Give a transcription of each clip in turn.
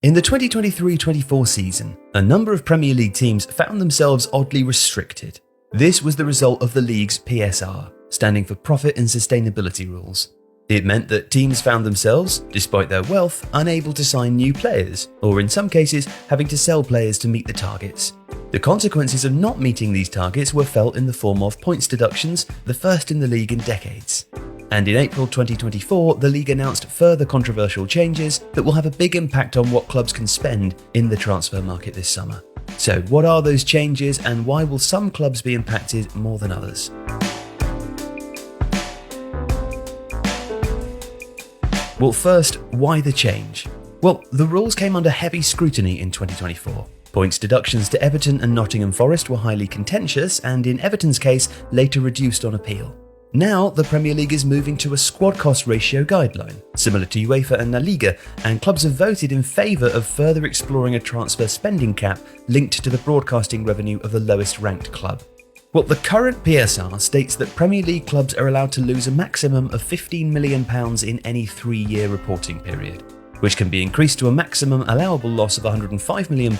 In the 2023-24 season, a number of Premier League teams found themselves oddly restricted. This was the result of the league's PSR, standing for Profit and Sustainability Rules. It meant that teams found themselves, despite their wealth, unable to sign new players, or in some cases, having to sell players to meet the targets. The consequences of not meeting these targets were felt in the form of points deductions, the first in the league in decades. And in April 2024, the league announced further controversial changes that will have a big impact on what clubs can spend in the transfer market this summer. So what are those changes, and why will some clubs be impacted more than others? Well, first, why the change? Well, the rules came under heavy scrutiny in 2024. Points deductions to Everton and Nottingham Forest were highly contentious, and in Everton's case, later reduced on appeal. Now, the Premier League is moving to a squad cost ratio guideline, similar to UEFA and La Liga, and clubs have voted in favour of further exploring a transfer spending cap linked to the broadcasting revenue of the lowest ranked club. Well, the current PSR states that Premier League clubs are allowed to lose a maximum of £15 million in any 3-year reporting period, which can be increased to a maximum allowable loss of £105 million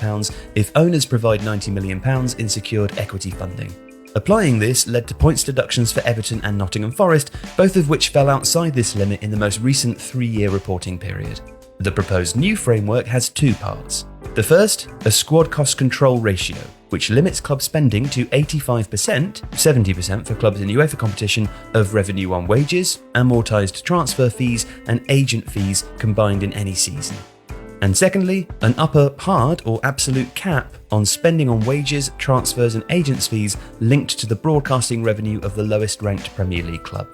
if owners provide £90 million in secured equity funding. Applying this led to points deductions for Everton and Nottingham Forest, both of which fell outside this limit in the most recent 3-year reporting period. The proposed new framework has two parts. The first, a squad cost control ratio, which limits club spending to 85%, 70% for clubs in UEFA competition, of revenue on wages, amortised transfer fees and agent fees combined in any season. And secondly, an upper hard or absolute cap on spending on wages, transfers and agents fees linked to the broadcasting revenue of the lowest ranked Premier League club.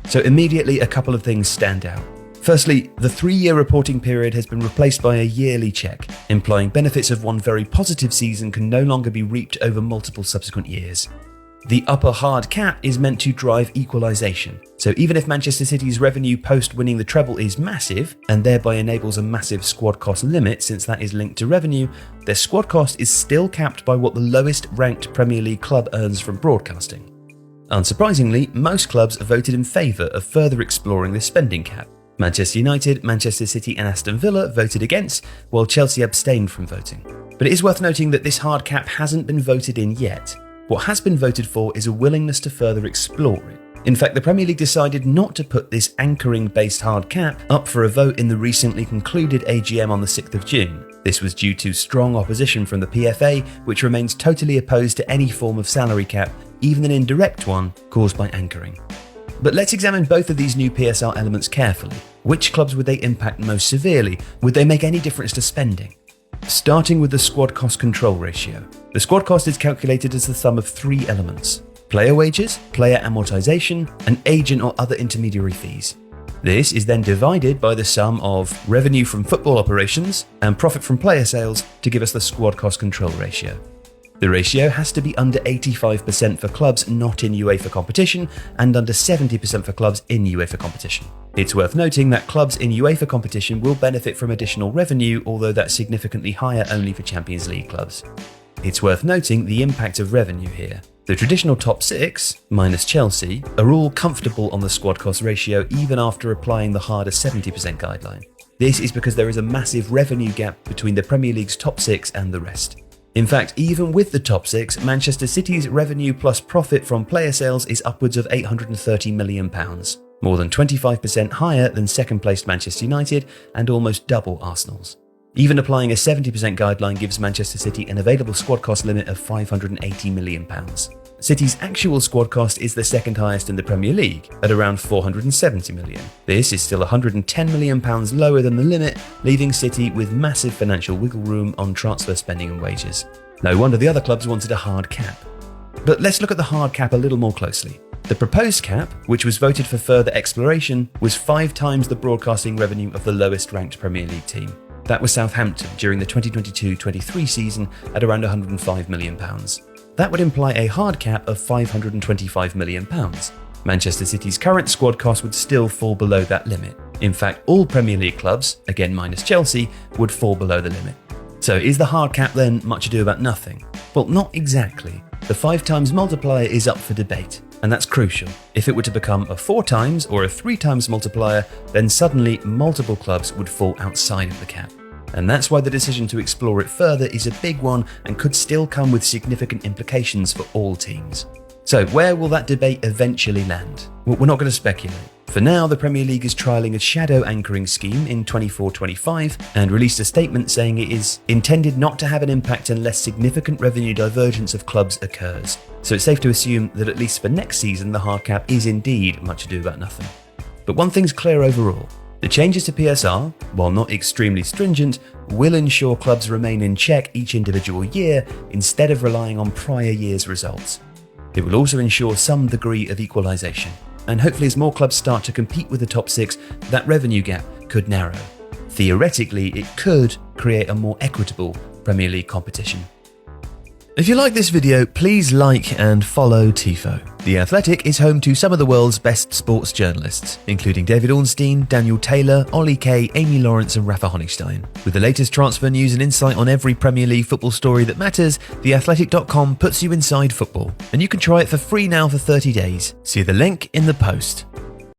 So immediately a couple of things stand out. Firstly, the 3-year reporting period has been replaced by a yearly check, implying benefits of one very positive season can no longer be reaped over multiple subsequent years. The upper hard cap is meant to drive equalisation. So even if Manchester City's revenue post-winning the treble is massive, and thereby enables a massive squad cost limit since that is linked to revenue, their squad cost is still capped by what the lowest ranked Premier League club earns from broadcasting. Unsurprisingly, most clubs voted in favour of further exploring this spending cap. Manchester United, Manchester City and Aston Villa voted against, while Chelsea abstained from voting. But it is worth noting that this hard cap hasn't been voted in yet. What has been voted for is a willingness to further explore it. In fact, the Premier League decided not to put this anchoring-based hard cap up for a vote in the recently concluded AGM on the 6th of June. This was due to strong opposition from the PFA, which remains totally opposed to any form of salary cap, even an indirect one, caused by anchoring. But let's examine both of these new PSR elements carefully. Which clubs would they impact most severely? Would they make any difference to spending? Starting with the squad cost control ratio. The squad cost is calculated as the sum of 3 elements: player wages, player amortization, and agent or other intermediary fees. This is then divided by the sum of revenue from football operations and profit from player sales to give us the squad cost control ratio. The ratio has to be under 85% for clubs not in UEFA competition and under 70% for clubs in UEFA competition. It's worth noting that clubs in UEFA competition will benefit from additional revenue, although that's significantly higher only for Champions League clubs. It's worth noting the impact of revenue here. The traditional top 6, minus Chelsea, are all comfortable on the squad cost ratio even after applying the harder 70% guideline. This is because there is a massive revenue gap between the Premier League's top 6 and the rest. In fact, even with the top 6, Manchester City's revenue plus profit from player sales is upwards of £830 million, more than 25% higher than second-placed Manchester United and almost double Arsenal's. Even applying a 70% guideline gives Manchester City an available squad cost limit of £580 million. City's actual squad cost is the second highest in the Premier League, at around £470 million. This is still £110 million lower than the limit, leaving City with massive financial wiggle room on transfer spending and wages. No wonder the other clubs wanted a hard cap. But let's look at the hard cap a little more closely. The proposed cap, which was voted for further exploration, was 5 times the broadcasting revenue of the lowest ranked Premier League team. That was Southampton during the 2022-23 season at around £105 million. That would imply a hard cap of £525 million. Manchester City's current squad cost would still fall below that limit. In fact, all Premier League clubs, again minus Chelsea, would fall below the limit. So is the hard cap then much ado about nothing? Well, not exactly. The 5 times multiplier is up for debate, and that's crucial. If it were to become a 4 times or a 3 times multiplier, then suddenly multiple clubs would fall outside of the cap. And that's why the decision to explore it further is a big one and could still come with significant implications for all teams. So where will that debate eventually land? Well, we're not going to speculate. For now, the Premier League is trialling a shadow anchoring scheme in 24-25 and released a statement saying it is intended not to have an impact unless significant revenue divergence of clubs occurs. So it's safe to assume that at least for next season, the hard cap is indeed much ado about nothing. But one thing's clear overall. The changes to PSR, while not extremely stringent, will ensure clubs remain in check each individual year instead of relying on prior year's results. It will also ensure some degree of equalisation, and hopefully as more clubs start to compete with the top 6, that revenue gap could narrow. Theoretically, it could create a more equitable Premier League competition. If you like this video, please like and follow Tifo. The Athletic is home to some of the world's best sports journalists, including David Ornstein, Daniel Taylor, Ollie Kay, Amy Lawrence and Rafa Honigstein. With the latest transfer news and insight on every Premier League football story that matters, theathletic.com puts you inside football. And you can try it for free now for 30 days. See the link in the post.